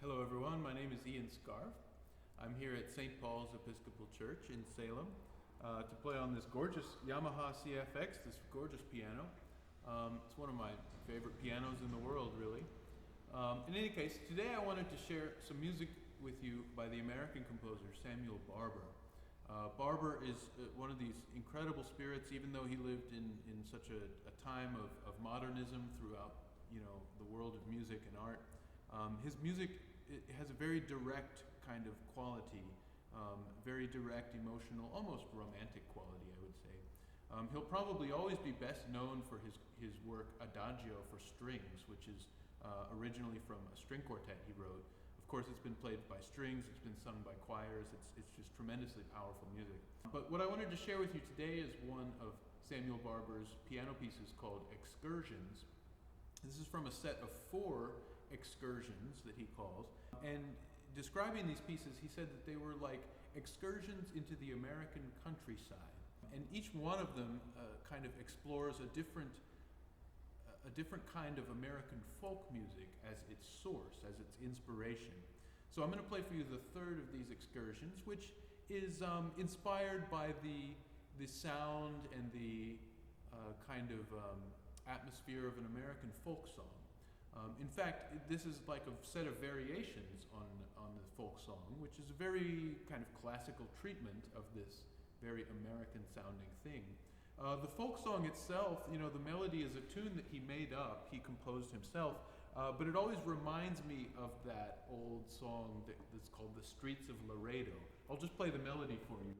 Hello everyone, my name is Ian Scarfe. I'm here at St. Paul's Episcopal Church in Salem to play on this gorgeous Yamaha CFX, this gorgeous piano. It's one of my favorite pianos in the world, really. In any case, today I wanted to share some music with you by the American composer Samual Barber. Barber is one of these incredible spirits, even though he lived in such a time of modernism throughout, the world of music and art. His music has a very direct kind of quality, very direct, emotional, almost romantic quality, I would say. He'll probably always be best known for his work Adagio for strings, which is originally from a string quartet he wrote. Of course, it's been played by strings, it's been sung by choirs, it's just tremendously powerful music. But what I wanted to share with you today is one of Samuel Barber's piano pieces called Excursions. This is from a set of 4 excursions that he calls. And describing these pieces, he said that they were like excursions into the American countryside. And each one of them kind of explores a different kind of American folk music as its source, as its inspiration. So I'm going to play for you the third of these excursions, which is inspired by the sound and the kind of atmosphere of an American folk song. In fact, this is like a set of variations on the folk song, which is a very kind of classical treatment of this very American sounding thing. The folk song itself, the melody is a tune that he made up, he composed himself, but it always reminds me of that old song that's called The Streets of Laredo. I'll just play the melody for you.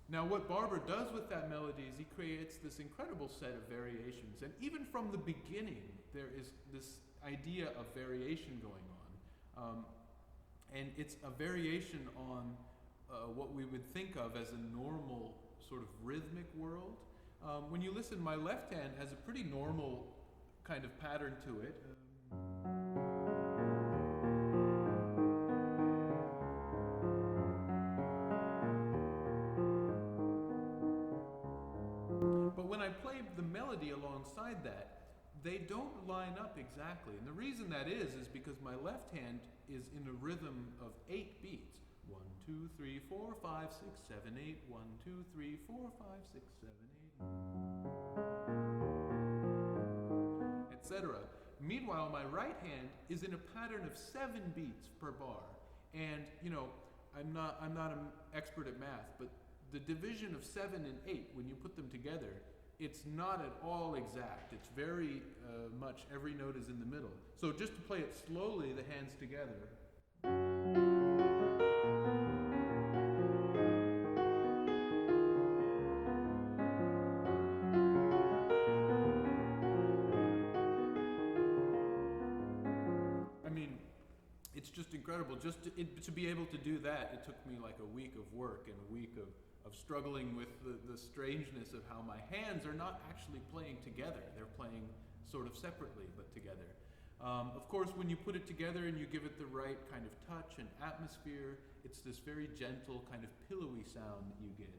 Now what Barber does with that melody is he creates this incredible set of variations, and even from the beginning there is this idea of variation going on, and it's a variation on what we would think of as a normal sort of rhythmic world. When you listen, my left hand has a pretty normal kind of pattern to it. But when I play the melody alongside that, they don't line up exactly. And the reason that is because my left hand is in a rhythm of 8 beats. 1, 2, 3, 4, 5, 6, 7, 8. 1, 2, 3, 4, 5, 6, 7, 8. Etc. Meanwhile, my right hand is in a pattern of 7 beats per bar. And, I'm not an expert at math, but the division of 7 and 8, when you put them together, it's not at all exact. It's very much every note is in the middle. So just to play it slowly, the hands together. I mean, it's just incredible. Just to be able to do that, it took me like a week of work and a week of struggling with the strangeness of how my hands are not actually playing together. They're playing sort of separately, but together. Of course, when you put it together and you give it the right kind of touch and atmosphere, it's this very gentle, kind of pillowy sound that you get.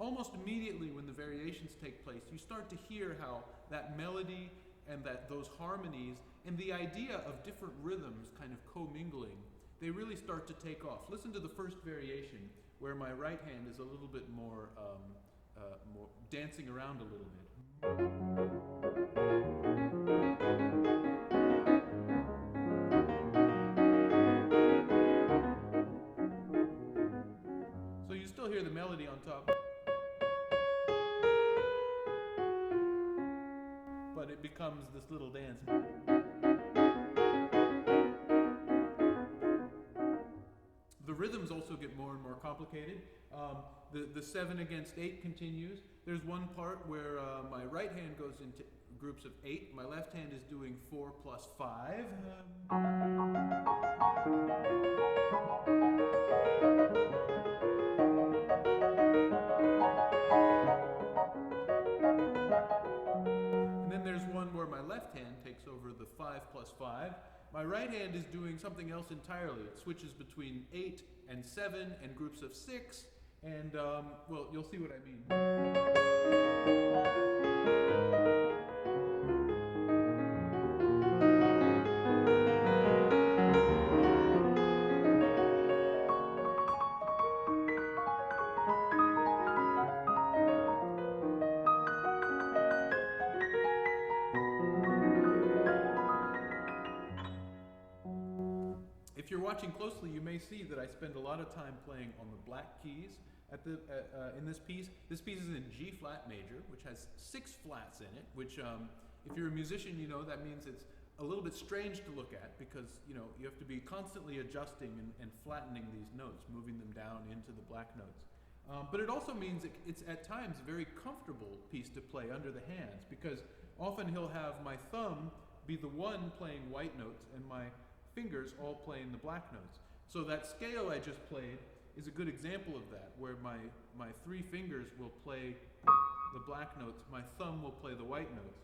Almost immediately when the variations take place, you start to hear how that melody and those harmonies and the idea of different rhythms kind of commingling, they really start to take off. Listen to the first variation where my right hand is a little bit more dancing around a little bit. So you still hear the melody on top. But it becomes this little dance. The rhythms also get more and more complicated. The 7 against 8 continues. There's one part where my right hand goes groups of 8. My left hand is doing 4 plus 5. And then there's one where my left hand takes over the 5 plus 5. My right hand is doing something else entirely. It switches between 8 and 7 and groups of 6. And, well, you'll see what I mean. If you're watching closely, you may see that I spend a lot of time playing on the black keys in this piece. This piece is in G flat major, which has 6 flats in it, which if you're a musician, you know that means it's a little bit strange to look at because, you know, you have to be constantly adjusting and flattening these notes, moving them down into the black notes. But it also means it's at times a very comfortable piece to play under the hands because often he'll have my thumb be the one playing white notes and my fingers all playing the black notes. So that scale I just played is a good example of that, where my 3 fingers will play the black notes, my thumb will play the white notes.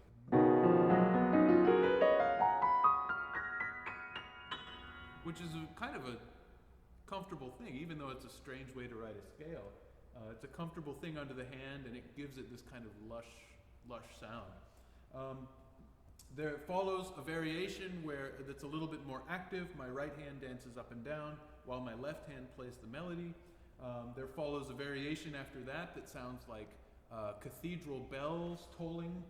Which is kind of a comfortable thing, even though it's a strange way to write a scale. It's a comfortable thing under the hand, and it gives it this kind of lush sound. There follows a variation that's a little bit more active. My right hand dances up and down while my left hand plays the melody. There follows a variation after that that sounds like cathedral bells tolling.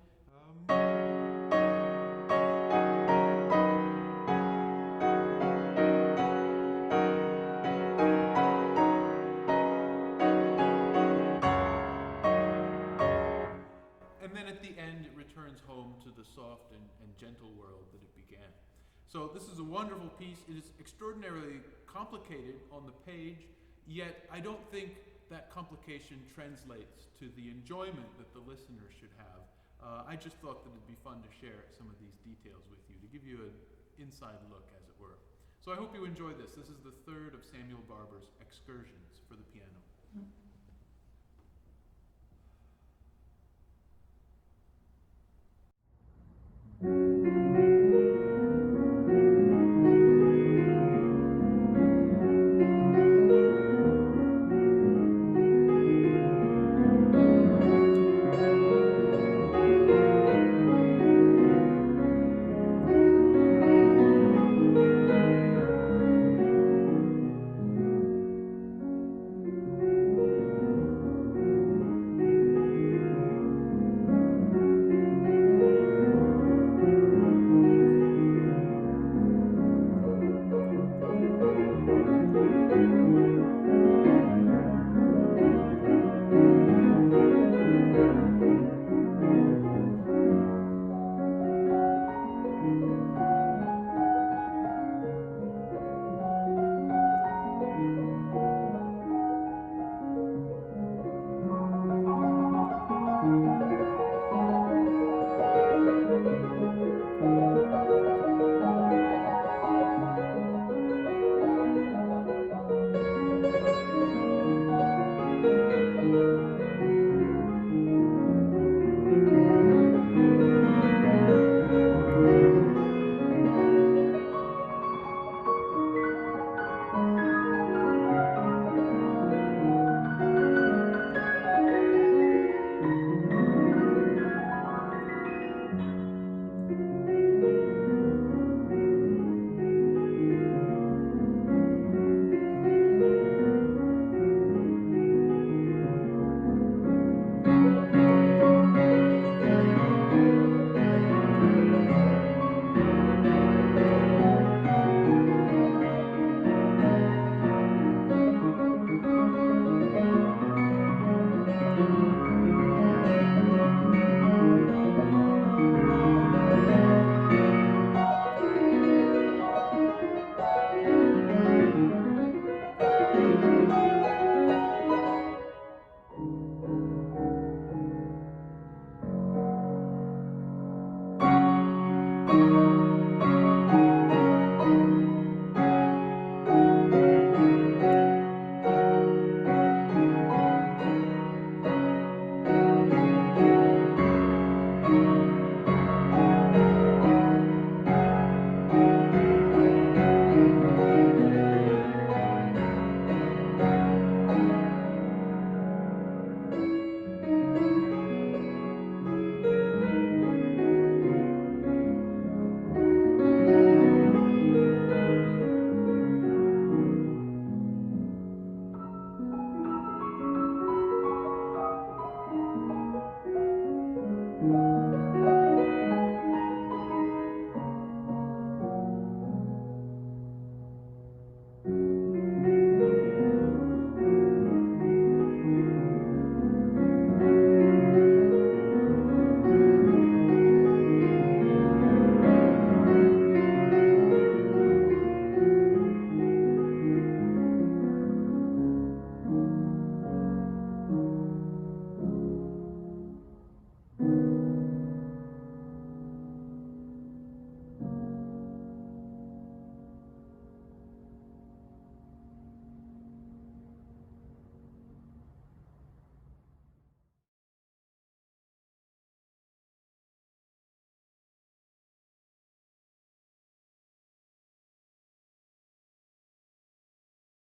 And then at the end, it returns home to the soft and gentle world that it began. So this is a wonderful piece. It is extraordinarily complicated on the page, yet I don't think that complication translates to the enjoyment that the listener should have. I just thought that it'd be fun to share some of these details with you, to give you an inside look, as it were. So I hope you enjoy this. This is the third of Samual Barber's Excursions for the piano.